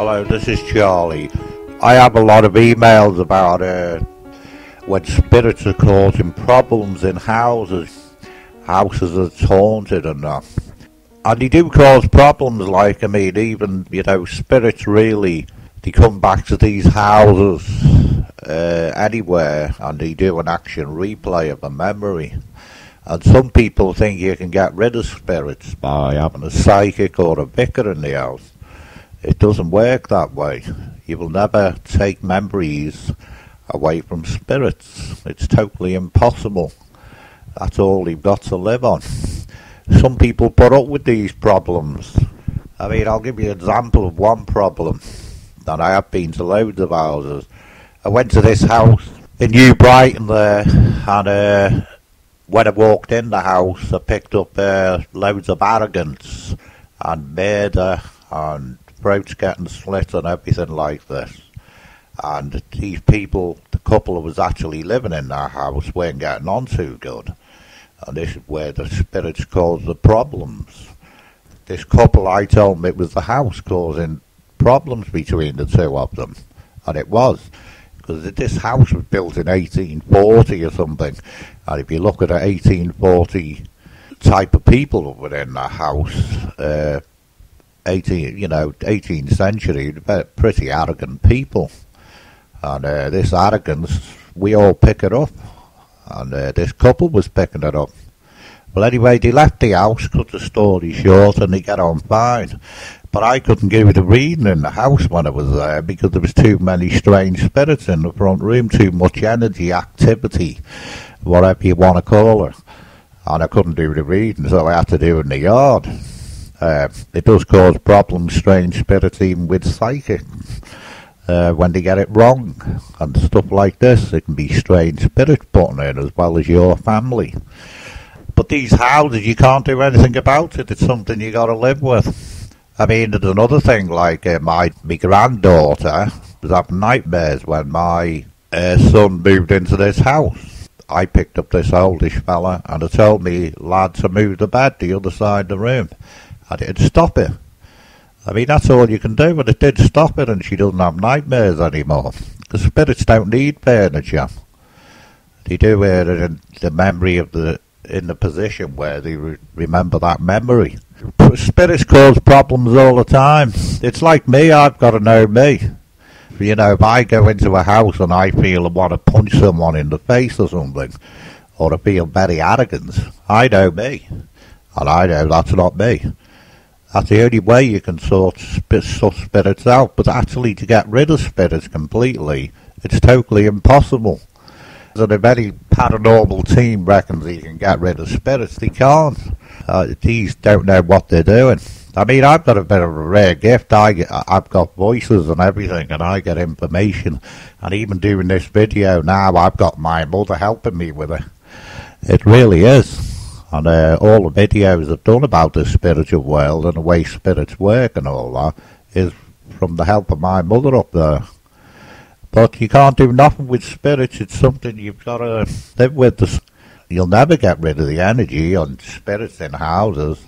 Hello, this is Charlie. I have a lot of emails about when spirits are causing problems in houses that's haunted and that. And they do cause problems, like, even, spirits really, they come back to these houses anywhere, and they do an action replay of a memory. And some people think you can get rid of spirits by having a psychic or a vicar in the house. It doesn't work that way. You will never take memories away from spirits. It's totally impossible. That's all you've got to live on. Some people put up with these problems. I'll give you an example of one problem. And I have been to loads of houses. I went to this house in New Brighton there, and when I walked in the house, I picked up loads of arrogance and murder and throats getting slit and everything like this. And these people, the couple who was actually living in that house, weren't getting on too good. And this is where the spirits cause the problems. This couple, I told them it was the house causing problems between the two of them. And it was. Because this house was built in 1840 or something. And if you look at the 1840 type of people within that house, 18th century, pretty arrogant people. And this arrogance, we all pick it up. And this couple was picking it up. Well, anyway, they left the house, cut the story short, and they got on fine. But I couldn't give it a reading in the house when I was there because there was too many strange spirits in the front room, too much energy, activity, whatever you want to call it. And I couldn't do the reading, so I had to do it in the yard. It does cause problems, strange spirits, even with psychics. When they get it wrong and stuff like this, it can be strange spirits putting in as well as your family. But these houses, you can't do anything about it. It's something you got to live with. There's another thing, like my granddaughter was having nightmares when my son moved into this house. I picked up this oldish fella and it told me, lad, to move the bed to the other side of the room. And it'd stop it. That's all you can do, but it did stop it, and she doesn't have nightmares anymore. Because spirits don't need furniture. They do it in the memory of in the position where they remember that memory. Spirits cause problems all the time. It's like me, I've got to know me. If I go into a house and I feel I want to punch someone in the face or something, or I feel very arrogant, I know me. And I know that's not me. That's the only way you can sort spirits out. But actually, to get rid of spirits completely, it's totally impossible. So if any paranormal team reckons they can get rid of spirits, they can't. These don't know what they're doing. I've got a bit of a rare gift. I've got voices and everything, and I get information. And even doing this video now, I've got my mother helping me with it. It really is. And all the videos I've done about the spiritual world and the way spirits work and all that is from the help of my mother up there. But you can't do nothing with spirits. It's something you've got to live with. You'll never get rid of the energy on spirits in houses.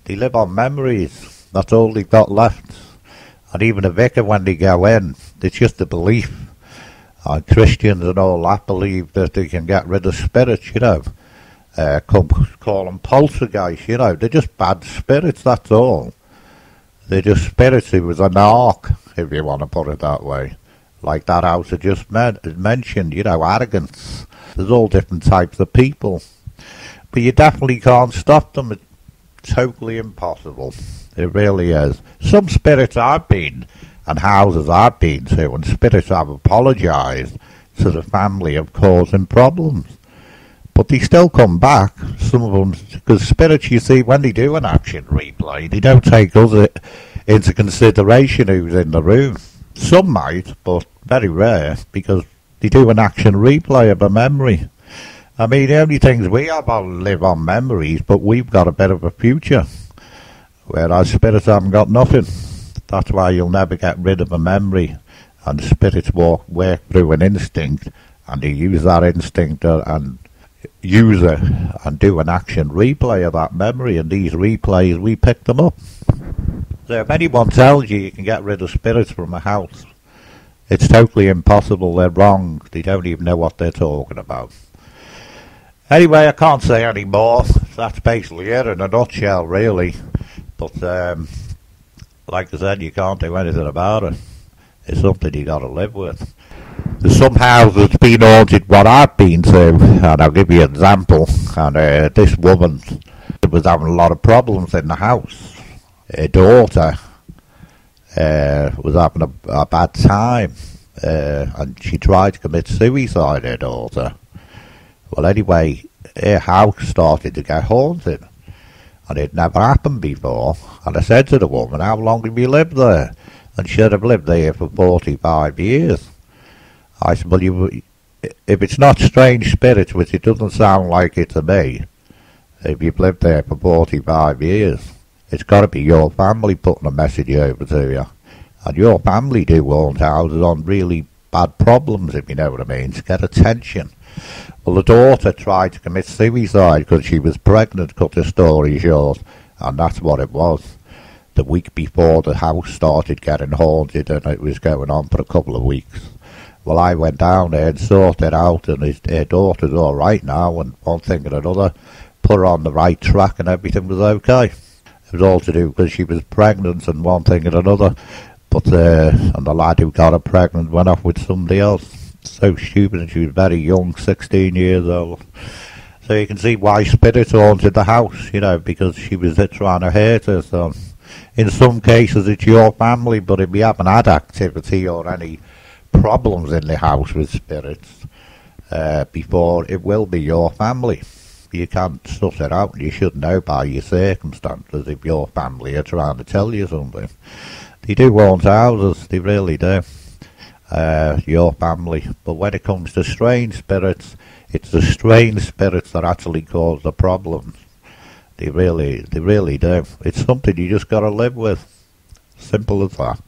They live on memories. That's all they've got left. And even a vicar, when they go in, it's just a belief. Christians and all that believe that they can get rid of spirits, call them poltergeists, they're just bad spirits, that's all. They're just spirits who was an ark, if you want to put it that way. Like that house I just mentioned, arrogance. There's all different types of people. But you definitely can't stop them. It's totally impossible. It really is. Some spirits I've been, and houses I've been to, and spirits have apologised to the family of causing problems. But they still come back, some of them, because spirits, you see, when they do an action replay, they don't take us into consideration who's in the room. Some might, but very rare, because they do an action replay of a memory. The only things we have are live on memories, but we've got a bit of a future, whereas spirits haven't got nothing. That's why you'll never get rid of a memory, and spirits work through an instinct, and they use that instinct and use it and do an action replay of that memory, and these replays, we pick them up. So if anyone tells you can get rid of spirits from a house, it's totally impossible. They're wrong. They don't even know what they're talking about. Anyway, I can't say any more. That's basically it in a nutshell, really. But like I said, you can't do anything about it. It's something you got to live with. There's some houses that's been haunted what I've been to, and I'll give you an example. And this woman was having a lot of problems in the house. Her daughter was having a bad time, and she tried to commit suicide, her daughter. Well, anyway, her house started to get haunted, and it never happened before. And I said to the woman, how long have you lived there? And she said, I've lived there for 45 years. I said, well, if it's not strange spirits, which it doesn't sound like it to me, if you've lived there for 45 years, it's got to be your family putting a message over to you. And your family do haunt houses on really bad problems, if you know what I mean, to get attention. Well, the daughter tried to commit suicide because she was pregnant, cut the story short, and that's what it was. The week before, the house started getting haunted, and it was going on for a couple of weeks. Well, I went down there and sorted it out, and her daughter's all right now, and one thing and another, put her on the right track, and everything was okay. It was all to do because she was pregnant and one thing and another, but and the lad who got her pregnant went off with somebody else. So stupid, and she was very young, 16 years old. So you can see why spirits haunted the house, you know, because she was trying to hurt her. So in some cases it's your family, but if you haven't had activity or any problems in the house with spirits before, it will be your family. You can't suss it out, and you should know by your circumstances if your family are trying to tell you something. They do haunt houses, they really do. Your family. But when it comes to strange spirits, it's the strange spirits that actually cause the problems. They really do. It's something you just got to live with. Simple as that.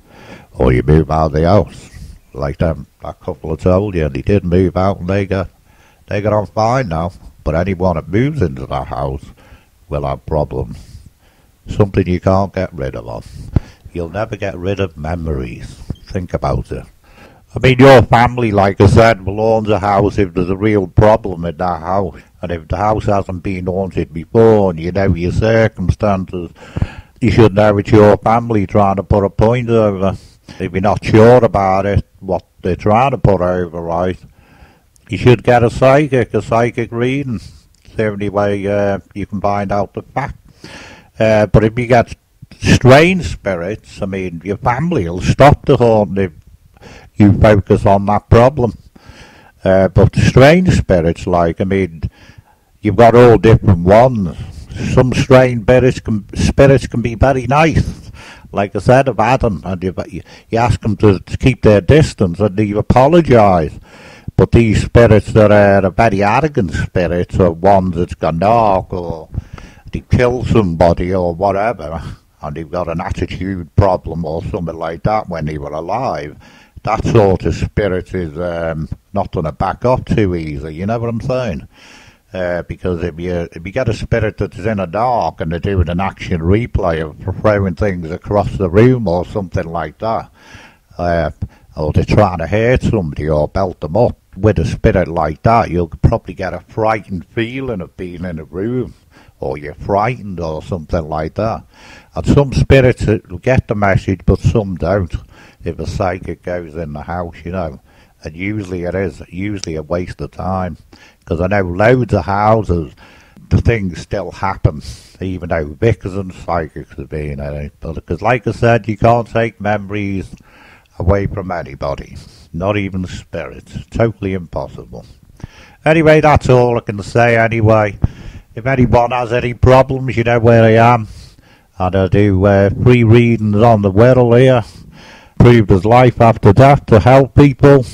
Or you move out of the house, like that couple have told you, and they did move out, and they got on fine now. But anyone that moves into that house will have problems. Something you can't get rid of. You'll never get rid of memories. Think about it. I mean, your family, like I said, will haunt a house if there's a real problem in that house. And if the house hasn't been haunted before and you know your circumstances, you should know it's your family trying to put a point over. If you're not sure about it, what they're trying to put over, right, you should get a psychic reading. It's the only way you can find out the fact. But if you get strange spirits, I mean, your family will stop the haunting if you focus on that problem. But strange spirits, like, I mean, you've got all different ones. Some strange spirits can be very nice. Like I said, I've had them, and you ask them to keep their distance, and they apologise. But these spirits that are very arrogant spirits, or ones that's gone dark, or they kill somebody, or whatever, and they've got an attitude problem, or something like that when they were alive, that sort of spirit is not going to back up too easy, you know what I'm saying? Because if you get a spirit that's in a dark and they're doing an action replay of throwing things across the room or something like that, or they're trying to hurt somebody or belt them up, with a spirit like that, you'll probably get a frightened feeling of being in a room, or you're frightened or something like that. And some spirits will get the message, but some don't, if a psychic goes in the house, you know. And usually it is a waste of time, because I know loads of houses, the things still happen, even though vicars and psychics have been in it. But because, like I said, you can't take memories away from anybody, not even spirits. Totally impossible. Anyway, that's all I can say anyway. If anyone has any problems, you know where I am. And I do free readings on the Wirral here. Prove there's life after death to help people.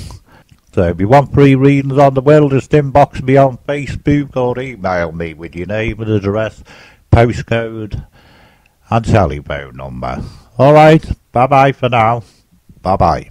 So if you want free readings on the Wirral, just inbox me on Facebook or email me with your name and address, postcode and telephone number. Alright, bye bye for now. Bye bye.